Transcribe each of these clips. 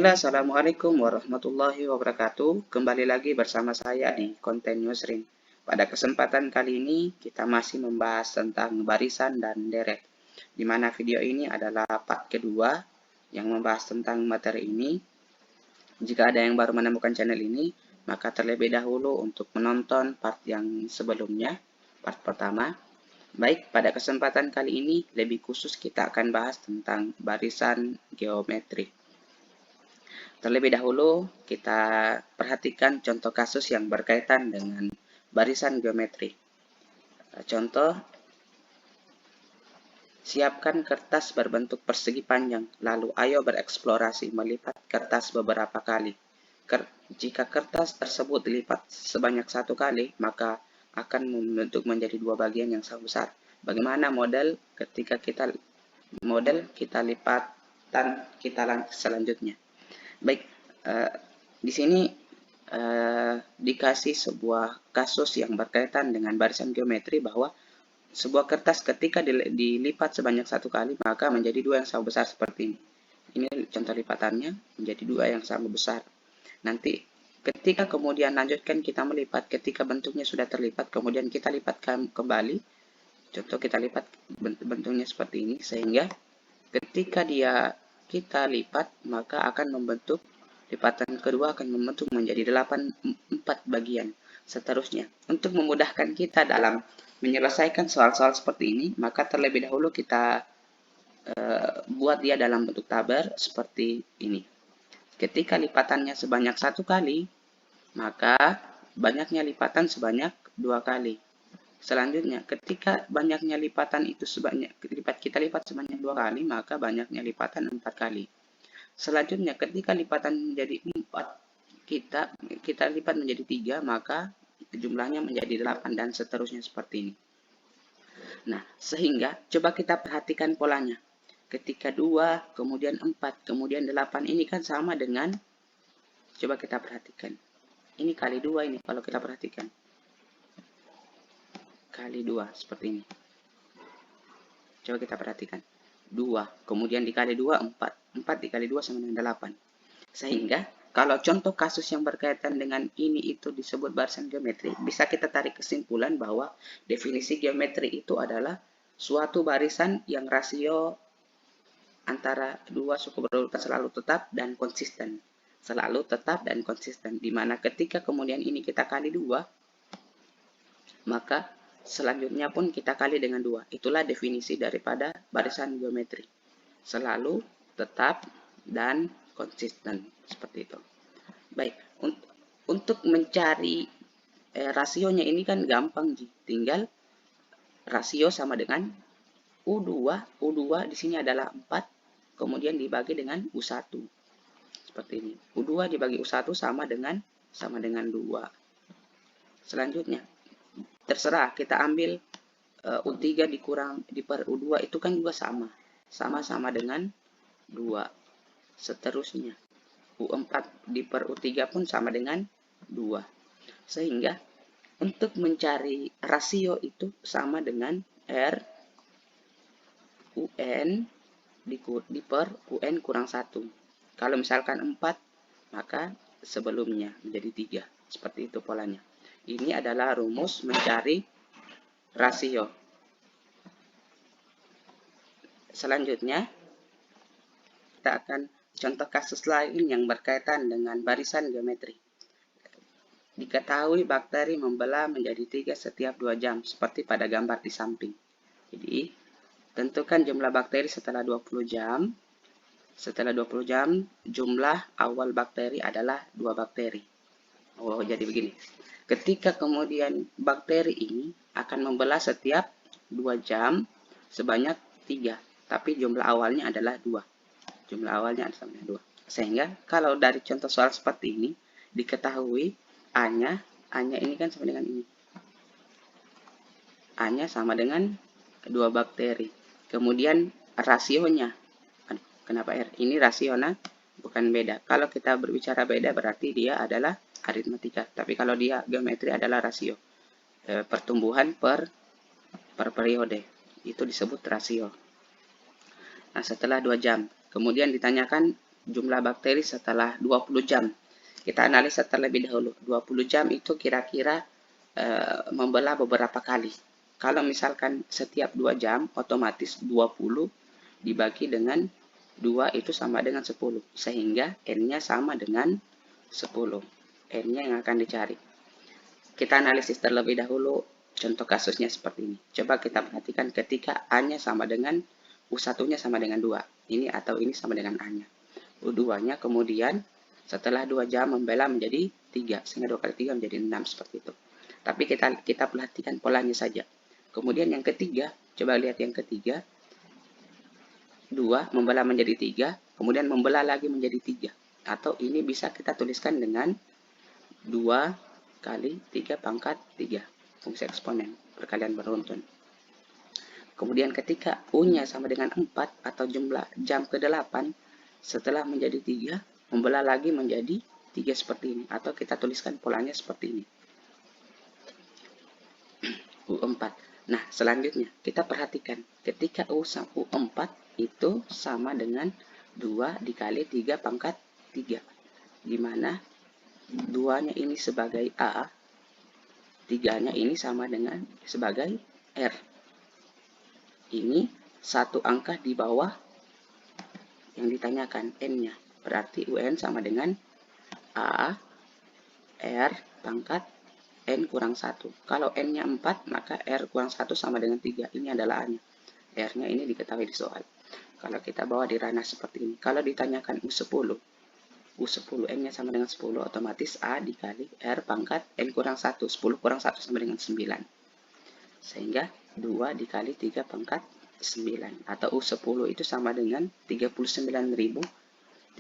Bismillah, Assalamualaikum warahmatullahi wabarakatuh. Kembali lagi bersama saya di konten Newsroom. Pada kesempatan kali ini, kita masih membahas tentang barisan dan deret. Di mana video ini adalah part kedua yang membahas tentang materi ini. Jika ada yang baru menemukan channel ini, maka terlebih dahulu untuk menonton part yang sebelumnya, part pertama. Baik, pada kesempatan kali ini, lebih khusus kita akan bahas tentang barisan geometri. Terlebih dahulu, kita perhatikan contoh kasus yang berkaitan dengan barisan geometri. Contoh, siapkan kertas berbentuk persegi panjang, lalu ayo bereksplorasi melipat kertas beberapa kali. Jika kertas tersebut dilipat sebanyak 1 kali, maka akan membentuk menjadi 2 bagian yang sama besar. Bagaimana model ketika kita lipatan kita selanjutnya? Baik, di sini dikasih sebuah kasus yang berkaitan dengan barisan geometri bahwa sebuah kertas ketika dilipat sebanyak 1 kali maka menjadi 2 yang sama besar seperti ini. Ini contoh lipatannya menjadi 2 yang sama besar. Nanti ketika kemudian lanjutkan kita melipat, ketika bentuknya sudah terlipat, kemudian kita lipatkan kembali. Contoh kita lipat bentuknya seperti ini, sehingga ketika kita lipat, maka akan membentuk lipatan kedua akan membentuk menjadi 4 bagian. Seterusnya, untuk memudahkan kita dalam menyelesaikan soal-soal seperti ini, maka terlebih dahulu kita buat dia dalam bentuk tabel seperti ini. Ketika lipatannya sebanyak 1 kali, maka banyaknya lipatan sebanyak 2 kali. Selanjutnya, ketika banyaknya lipatan itu kita lipat sebanyak 2 kali, maka banyaknya lipatan 4 kali. Selanjutnya, ketika lipatan menjadi 4, kita lipat menjadi 3, maka jumlahnya menjadi 8 dan seterusnya seperti ini. Nah, sehingga coba kita perhatikan polanya. Ketika 2, kemudian 4, kemudian 8, ini kan sama dengan, coba kita perhatikan. Ini kali 2 ini kalau kita perhatikan. Kali 2 seperti ini. Coba kita perhatikan. 2, kemudian dikali 2, 4. 4 dikali 2 sama dengan 8. Sehingga, kalau contoh kasus yang berkaitan dengan ini itu disebut barisan geometri, bisa kita tarik kesimpulan bahwa definisi geometri itu adalah suatu barisan yang rasio antara 2 suku berurutan selalu tetap dan konsisten. Selalu tetap dan konsisten. Dimana ketika kemudian ini kita kali 2, maka selanjutnya pun kita kali dengan 2. Itulah definisi daripada barisan geometri. Selalu, tetap, dan konsisten. Seperti itu. Baik, untuk mencari rasionya ini kan gampang. Tinggal rasio sama dengan U2. U2 di sini adalah 4, kemudian dibagi dengan U1. Seperti ini. U2 dibagi U1 sama dengan 2. Selanjutnya, terserah kita ambil U3 di per U2 itu kan juga sama dengan 2. Seterusnya U4 di per U3 pun sama dengan 2. Sehingga untuk mencari rasio itu sama dengan R UN di per UN kurang 1. Kalau misalkan 4, maka sebelumnya menjadi 3. Seperti itu polanya. Ini adalah rumus mencari rasio. Selanjutnya, kita akan contoh kasus lain yang berkaitan dengan barisan geometri. Diketahui bakteri membelah menjadi 3 setiap 2 jam, seperti pada gambar di samping. Jadi, tentukan jumlah bakteri setelah 20 jam. Setelah 20 jam, jumlah awal bakteri adalah 2 bakteri. Oh, jadi begini. Ketika kemudian bakteri ini akan membelah setiap 2 jam sebanyak 3. Tapi jumlah awalnya adalah 2. Jumlah awalnya adalah 2. Sehingga kalau dari contoh soal seperti ini, diketahui A-nya ini kan sama dengan ini. A-nya sama dengan 2 bakteri. Kemudian rasionya. Kenapa R? Ini rasionya bukan beda. Kalau kita berbicara beda berarti dia adalah aritmatika. Tapi kalau dia geometri adalah rasio. Pertumbuhan per periode. Itu disebut rasio. Nah, setelah 2 jam. Kemudian ditanyakan jumlah bakteri setelah 20 jam. Kita analisa terlebih dahulu. 20 jam itu kira-kira membelah beberapa kali. Kalau misalkan setiap 2 jam, otomatis 20 dibagi dengan 2 itu sama dengan 10. Sehingga N-nya sama dengan 10. N-nya yang akan dicari. Kita analisis terlebih dahulu contoh kasusnya seperti ini. Coba kita perhatikan ketika A-nya sama dengan U1-nya sama dengan 2. Ini atau ini sama dengan A-nya. U2-nya kemudian setelah 2 jam membelah menjadi 3. Sehingga 2 kali 3 menjadi 6 seperti itu. Tapi kita perhatikan polanya saja. Kemudian yang ketiga, coba lihat yang ketiga. 2 membelah menjadi 3, kemudian membelah lagi menjadi 3. Atau ini bisa kita tuliskan dengan 2 kali 3 pangkat 3. Fungsi eksponen, perkalian beruntun. Kemudian ketika U-nya sama dengan 4 atau jumlah jam ke-8, setelah menjadi 3, membelah lagi menjadi 3 seperti ini. Atau kita tuliskan polanya seperti ini. U4. Nah, selanjutnya kita perhatikan ketika U4 itu sama dengan 2 dikali 3 pangkat 3. Di mana 2-nya ini sebagai A, 3-nya ini sama dengan sebagai R. Ini satu angka di bawah yang ditanyakan N-nya. Berarti UN sama dengan A, R pangkat N kurang 1. Kalau N-nya 4, maka R kurang 1 sama dengan 3. Ini adalah A-nya. R-nya ini diketahui di soal. Kalau kita bawa di ranah seperti ini. Kalau ditanyakan U10, N-nya sama dengan 10, otomatis A dikali R pangkat N kurang 1. 10 kurang 1 sama dengan 9. Sehingga 2 dikali 3 pangkat 9. Atau U10 itu sama dengan 39.366.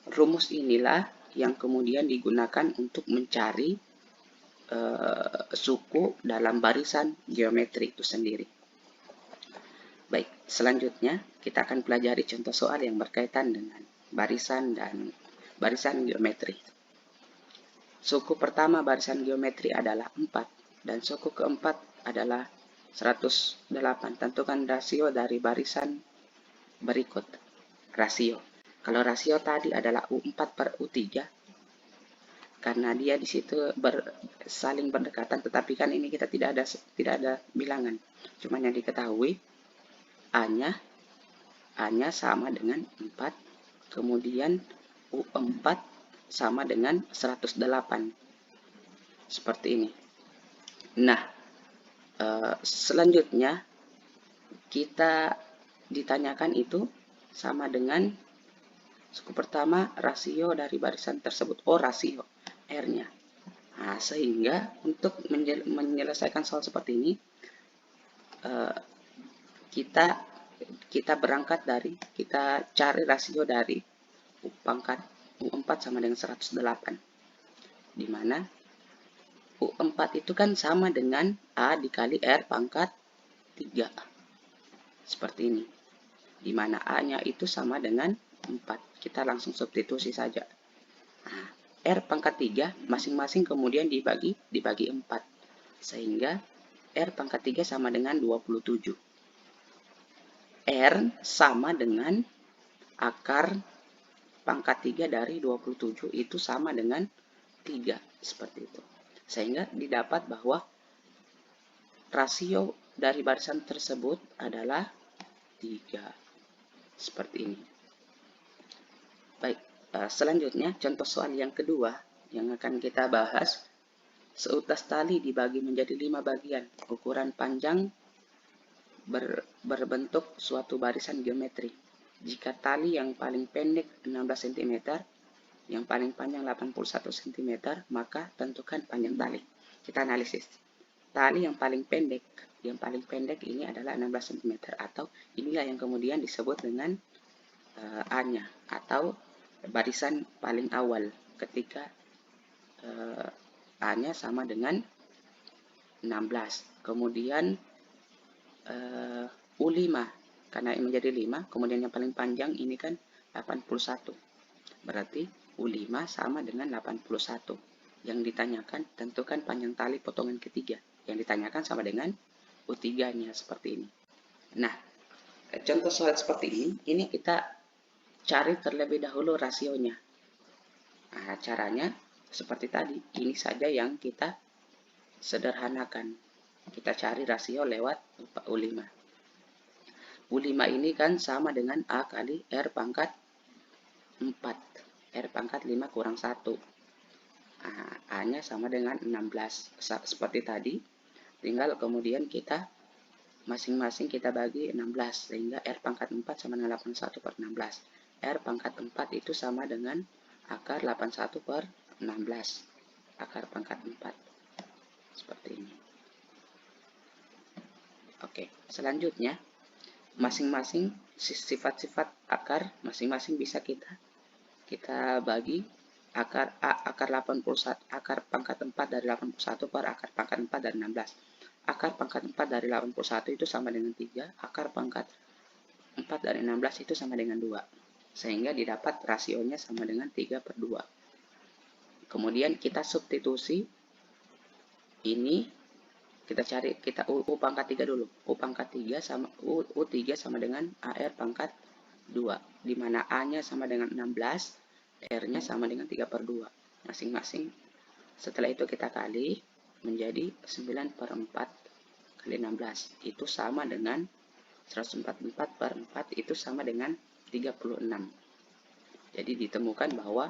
Rumus inilah yang kemudian digunakan untuk mencari suku dalam barisan geometri itu sendiri. Baik, selanjutnya kita akan pelajari contoh soal yang berkaitan dengan barisan dan barisan geometri. Suku pertama barisan geometri adalah 4 dan suku keempat adalah 108. Tentukan rasio dari barisan berikut. Rasio. Kalau rasio tadi adalah U4 per U3, karena dia di situ saling berdekatan, tetapi kan ini kita tidak ada bilangan. Cuma yang diketahui A-nya sama dengan 4, kemudian U4 sama dengan 108. Seperti ini. Nah, selanjutnya kita ditanyakan itu sama dengan suku pertama rasio dari barisan tersebut. Oh, rasio R-nya. Nah, sehingga untuk menyelesaikan soal seperti ini, kita berangkat dari, kita cari rasio dari pangkat U4 sama dengan 108. Di mana U4 itu kan sama dengan A dikali R pangkat 3. Seperti ini. Di mana A-nya itu sama dengan 4. Kita langsung substitusi saja. Nah, R pangkat 3 masing-masing kemudian dibagi 4. Sehingga R pangkat 3 sama dengan 27. R sama dengan akar pangkat 3 dari 27 itu sama dengan 3. Seperti itu. Sehingga didapat bahwa rasio dari barisan tersebut adalah 3. Seperti ini. Baik, selanjutnya contoh soal yang kedua yang akan kita bahas. Seutas tali dibagi menjadi 5 bagian. Ukuran panjang berbentuk suatu barisan geometri. Jika tali yang paling pendek 16 cm, yang paling panjang 81 cm, maka tentukan panjang tali. Kita analisis. Tali yang paling pendek ini adalah 16 cm, atau inilah yang kemudian disebut dengan A-nya, atau barisan paling awal ketika A-nya sama dengan 16. Kemudian U5, karena menjadi 5, kemudian yang paling panjang ini kan 81. Berarti U5 sama dengan 81. Yang ditanyakan, tentukan panjang tali potongan ketiga. Yang ditanyakan sama dengan U3-nya, seperti ini. Nah, contoh soal seperti ini kita cari terlebih dahulu rasionya. Nah, caranya seperti tadi, ini saja yang kita sederhanakan. Kita cari rasio lewat U5. U5 ini kan sama dengan A kali R pangkat 4. R pangkat 5 kurang 1. Nah, A-nya sama dengan 16. Seperti tadi, tinggal kemudian kita masing-masing kita bagi 16. Sehingga R pangkat 4 sama dengan 81 per 16. R pangkat 4 itu sama dengan akar 81 per 16. Akar pangkat 4. Seperti ini. Oke, selanjutnya masing-masing sifat-sifat akar masing-masing bisa kita bagi akar akar 81 akar pangkat 4 dari 81 per akar pangkat 4 dari 16. Akar pangkat 4 dari 81 itu sama dengan 3, akar pangkat 4 dari 16 itu sama dengan 2. Sehingga didapat rasionya sama dengan 3 per 2. Kemudian kita substitusi ini, kita cari, kita U pangkat 3 dulu. U pangkat 3 sama U3 sama dengan AR pangkat 2, di mana A-nya sama dengan 16, R-nya sama dengan 3 per 2 masing-masing. Setelah itu kita kali menjadi 9 per 4 kali 16. Itu sama dengan 144 per 4 itu sama dengan 36. Jadi ditemukan bahwa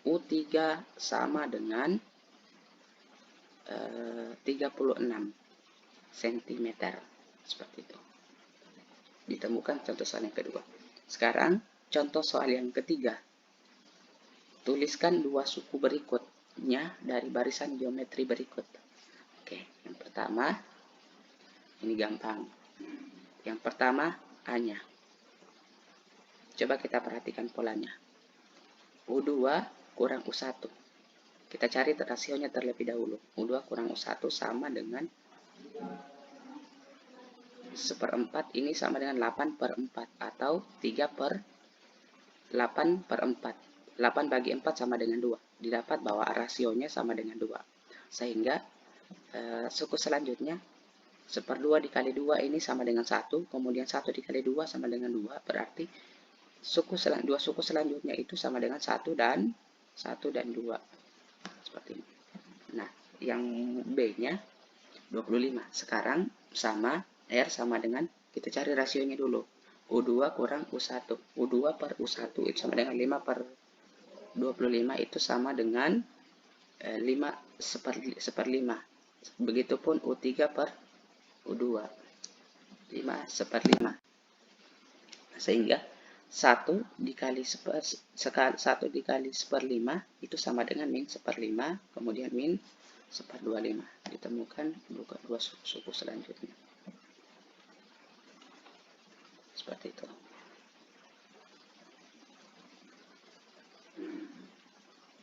U3 sama dengan 36 cm. Seperti itu. Ditemukan contoh soal yang kedua. Sekarang contoh soal yang ketiga. Tuliskan dua suku berikutnya dari barisan geometri berikut. Oke, yang pertama, ini gampang. Yang pertama, A-nya. Coba kita perhatikan polanya. U2 kurang U1. Kita cari rasionya terlebih dahulu. U2 kurang U1 sama dengan 1/4. Ini sama dengan 8 per 4. Atau 3 per 8 per 4. 8 bagi 4 sama dengan 2. Didapat bahwa rasionya sama dengan 2. Sehingga suku selanjutnya 1/2 dikali 2 ini sama dengan 1. Kemudian 1 dikali 2 sama dengan 2. Berarti dua suku selanjutnya itu sama dengan 1 dan 2. Seperti ini. Nah, yang B-nya 25. Sekarang sama R sama dengan, kita cari rasionya dulu. U2 kurang U1. U2 per U1 itu sama dengan 5 per 25 itu sama dengan 5 1/5. Begitupun U3 per U2. 5 1/5. Sehingga 1 dikali 1/5 itu sama dengan min 1/5, kemudian min 1/25. Ditemukan dua suku selanjutnya. Seperti itu.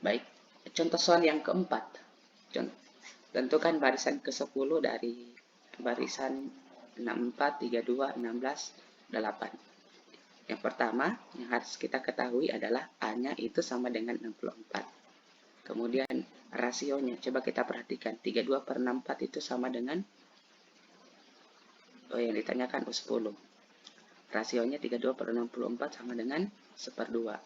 Baik, contoh soal yang keempat. Tentukan barisan ke-10 dari barisan 64, 32, 16, 8. Yang pertama yang harus kita ketahui adalah A-nya itu sama dengan 64. Kemudian rasionya, coba kita perhatikan. 32 per 64 itu sama dengan, yang ditanyakan U10. Rasionya 32 per 64 sama dengan 1/2.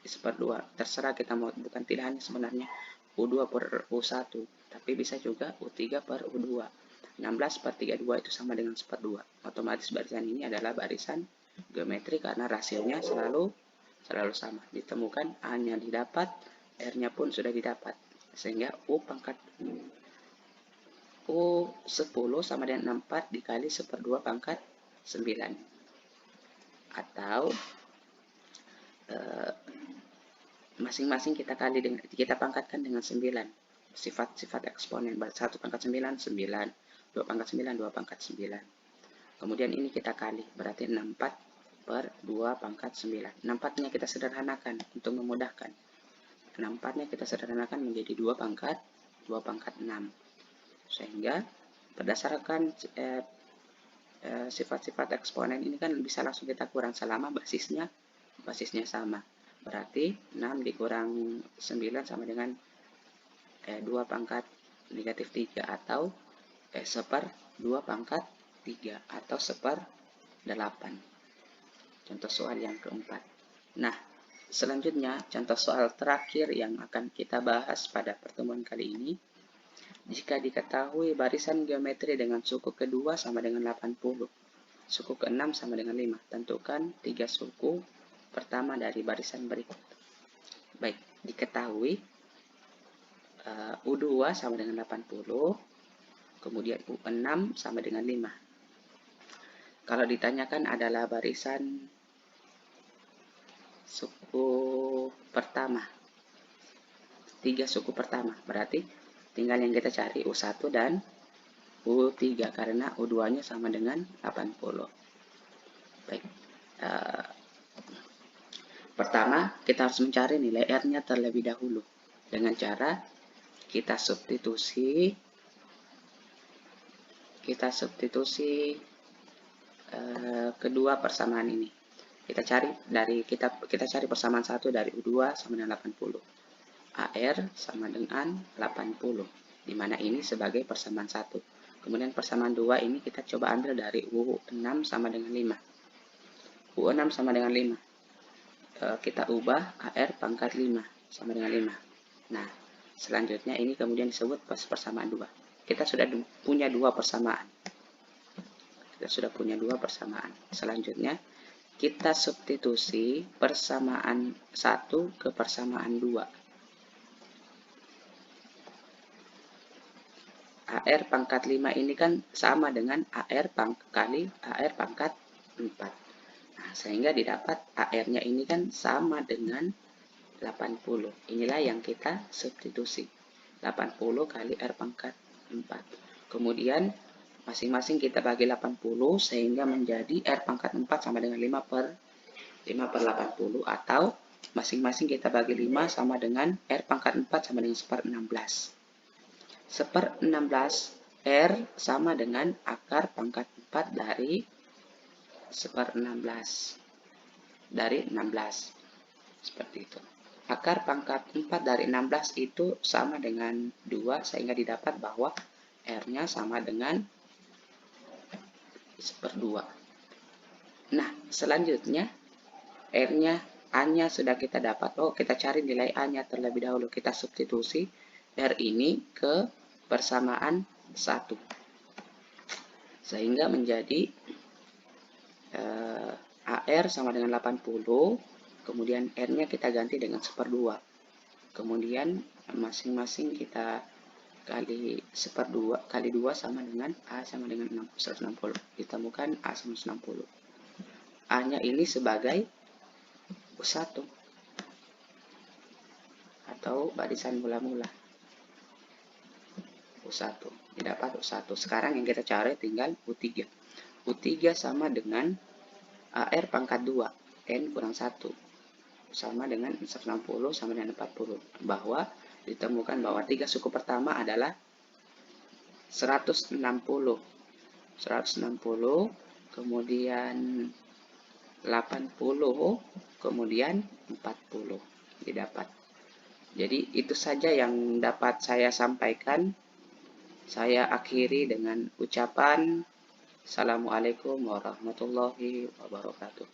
1/2. Terserah kita mau, bukan pilihannya sebenarnya U2 per U1. Tapi bisa juga U3 per U2. 16 per 32 itu sama dengan 1/2. Otomatis barisan ini adalah barisan geometri karena rasionya selalu sama. Ditemukan, A-nya didapat, R-nya pun sudah didapat. Sehingga U10 sama dengan 64 dikali 1/2 pangkat 9. Atau masing-masing kita pangkatkan dengan 9. Sifat-sifat eksponen. 1 pangkat 9, 9. 2 pangkat 9, 2 pangkat 9. Kemudian ini kita kali, berarti 64 per 2 pangkat 9. 64-nya kita sederhanakan untuk memudahkan. 64-nya kita sederhanakan menjadi 2 pangkat 6. Sehingga berdasarkan sifat-sifat eksponen ini kan bisa langsung kita kurang selama basisnya sama. Berarti 6 dikurang 9 sama dengan 2 pangkat negatif 3 atau 1/2 pangkat 3 atau 1/8. Contoh soal yang keempat. Nah, selanjutnya contoh soal terakhir yang akan kita bahas pada pertemuan kali ini. Jika diketahui barisan geometri dengan suku kedua sama dengan 80, suku ke-6 sama dengan 5, tentukan 3 suku pertama dari barisan berikut. Baik, diketahui U2 sama dengan 80, kemudian U6 sama dengan 5. Kalau ditanyakan adalah barisan suku pertama, 3 suku pertama, berarti tinggal yang kita cari U1 dan U3 karena U2-nya sama dengan 80. Baik, pertama kita harus mencari nilai R-nya terlebih dahulu dengan cara kita substitusi kedua persamaan ini. Kita cari persamaan 1 dari U2 sama dengan 80. AR sama dengan 80, di mana ini sebagai persamaan 1. Kemudian persamaan 2 ini kita coba ambil dari U6 sama dengan 5. U6 sama dengan 5. Kita ubah AR pangkat 5 sama dengan 5. Nah, selanjutnya ini kemudian disebut persamaan 2. Kita sudah punya dua persamaan. Selanjutnya, kita substitusi persamaan 1 ke persamaan 2. AR pangkat 5 ini kan sama dengan AR kali AR pangkat 4. Nah, sehingga didapat AR-nya ini kan sama dengan 80. Inilah yang kita substitusi. 80 kali R pangkat 4. Kemudian masing-masing kita bagi 80 sehingga menjadi R pangkat 4 sama dengan 5 per 80, atau masing-masing kita bagi 5 sama dengan R pangkat 4 sama dengan 1/16. 1/16 R sama dengan akar pangkat 4 dari 1/16 dari 16. Seperti itu. Akar pangkat 4 dari 16 itu sama dengan 2, sehingga didapat bahwa R-nya sama dengan 1/2. Nah, selanjutnya R-nya, A-nya sudah kita dapat. Kita cari nilai A-nya terlebih dahulu. Kita substitusi R ini ke persamaan 1. Sehingga menjadi AR sama dengan 80. Kemudian R-nya kita ganti dengan 1/2. Kemudian masing-masing kita kali 1/2 kali 2 sama dengan A sama dengan 160. Ditemukan A sama 160. A-nya ini sebagai U1 atau barisan mula-mula. U1. Didapat U1. Sekarang yang kita cari tinggal U3. U3 sama dengan AR pangkat 2. N kurang 1. Sama dengan 160 sama dengan 40. Bahwa ditemukan bahwa 3 suku pertama adalah 160, kemudian 80, kemudian 40 didapat. Jadi itu saja yang dapat saya sampaikan. Saya akhiri dengan ucapan Assalamualaikum warahmatullahi wabarakatuh.